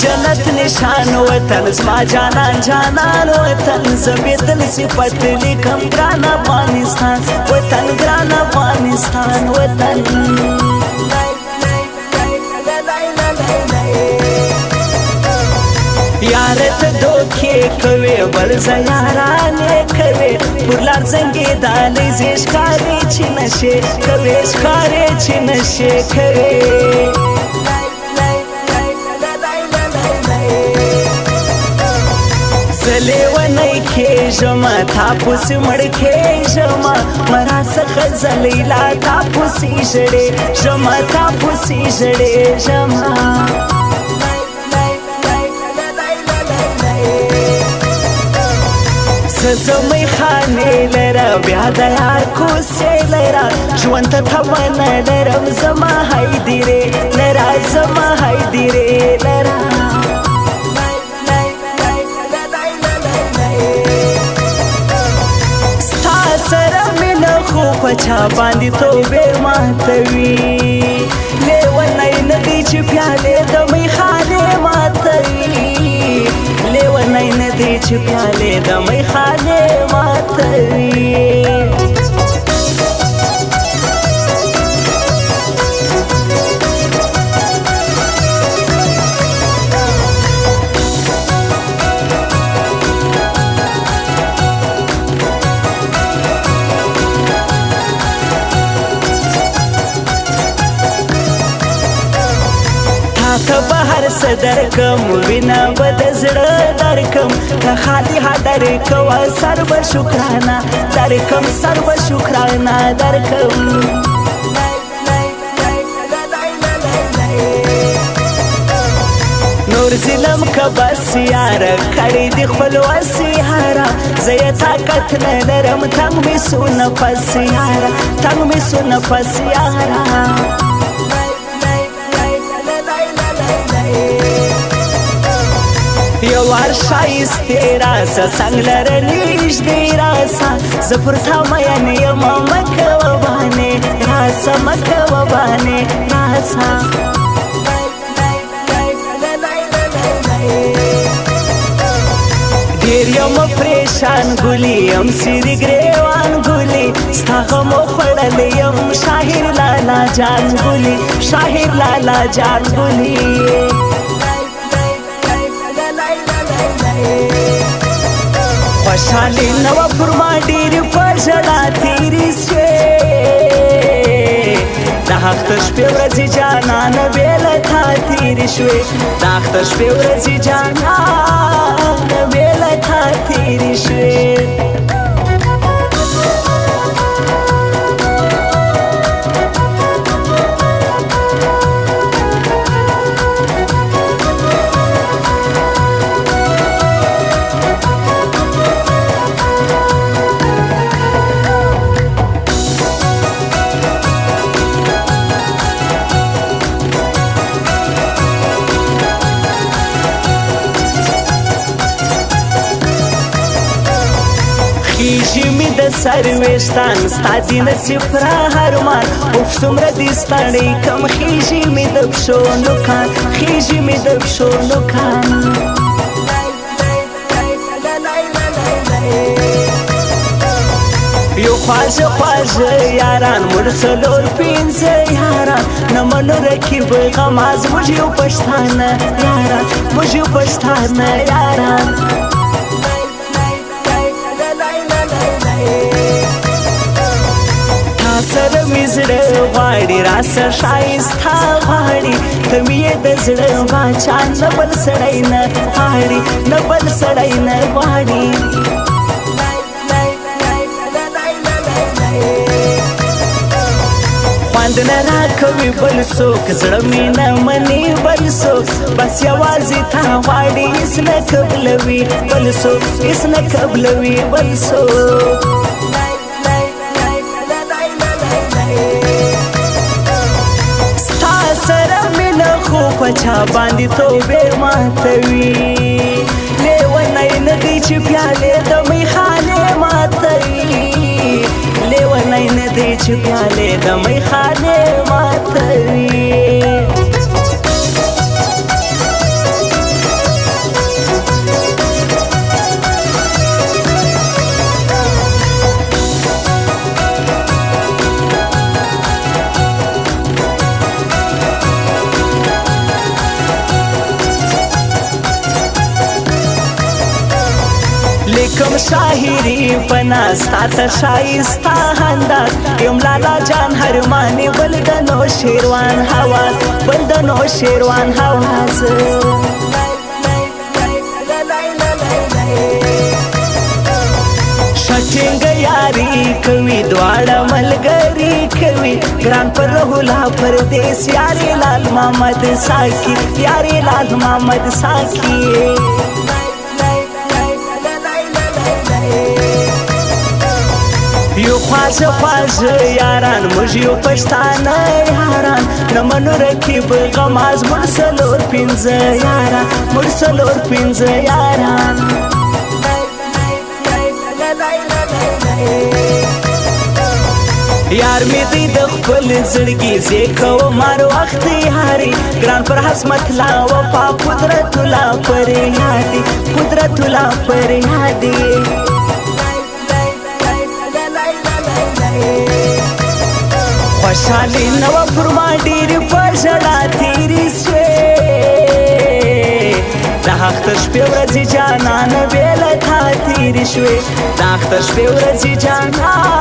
जन्नत निशान वतन स्मा जानान जानान वतन जबेदल सिफत लिखम ग्रान अफगानिस्तान वतन ग्रान अफगानिस्तान वतन यारत धोखे कवे बलजा याराने कवे पुरलार जंगे दाले जेशकारे छिनशे कवे शकारे छिनशे कवे लेवनई खेजमा थापुस मडखे जमा मरा सखजलीला थापुसी जडे जमा थापुसी जडे जमा सजमै खाने लरा ब्यादा यार को से लरा ज्वंत थवन लरम जमा हाइदिरे लरा जमा हाइदिरे लरा पछा बांधी तो बेर मातवी लेवनई नदीची प्याले दमी खाले मातवी लेवनई नदीची प्याले दमी खाले मातवी बहर सदर कम विना बदजड़ दरकम खाली हा दरकवा सर्व शुक्राना दरकम सर्व शुक्राना दरकम नूर जिलम का बस यार खड़ी दिखल वसियारा जय ताकत न नरम तंग में सुन फस यारा तंग में सुन फस यारा यवार शाइस्ते रासा सांगलर नीश दे रासा जपुरथा मयन यम मकवबाने रासा मकवबाने रासा ढेरियम परेशान गुली यम सिरी ग्रेवान गुली स्थागम खड़ल यम शाहिर लाला जान गुली शाहिर लाला जान गुली खुशहाली नवा फुरमा डीर पजड़ा तेरी से दाख्तश पे व्रजी जाना न बेला था तेरी शवे दाख्तश पे व्रजी जाना न बेला था तेरी शवे खीजी में द सर्वेस्तान स्तादी न सिफरा हरमान उफ सुमर दिस्तानी कम खीजी में द शोनो खान खीजी में द शोनो खान यो ख्वाज ख्वाज यारान मुरसलोर पिंज यारान न मनो रखी बेगमाज मुझे उपस्थान यारान मुझे उपस्थान यारान सर मिजड़ वाड़ी रास शाइस्ता वाड़ी तमिये दजड़ वाचा नबल सड़ाई न वाड़ी नबल सड़ाई न वाड़ी खांदन کوي بل څوک زړه مې نه مني بل څوک بس یوازې تا غواړي هېڅ نه قبلوي بل څوک هېڅ نه قبلوي بل څوک ستا سره مینه خو په چا باندې توبې ماتوي لیونی نه دی چې پیالې د میخانې ماتوي لیونی نه دی چې پیالې د میخانې ماتوي لیکم شاعری پنا ستا ته شایسته انداز یم لالا جان هرمانی بل د نو شیروان حواس بل د نو شیروان حواس شټینګ یاري کوي دواړه ملګري کوي ګران پر رهولا پردیس یاري لال محمد ساکی یاري لال محمد ساکی یو خواږه خواږه یاران موږ یو پښتانه یاران نه منو رقیب غم از موږ څلور پنځه یاران موږ څلور پنځه یاران یار می دی د خپل زړګي زه کوم هر وخت یاري ګران پر حسمت لا وفا قدرت لا پر یادي قدرت لا پر یادي خوشحالي نو پر ما ډېر په ژړا تېرې سوې د اختر شپې ورځې جانان بې له تا تېرې شوې د اختر شپې ورځې جانان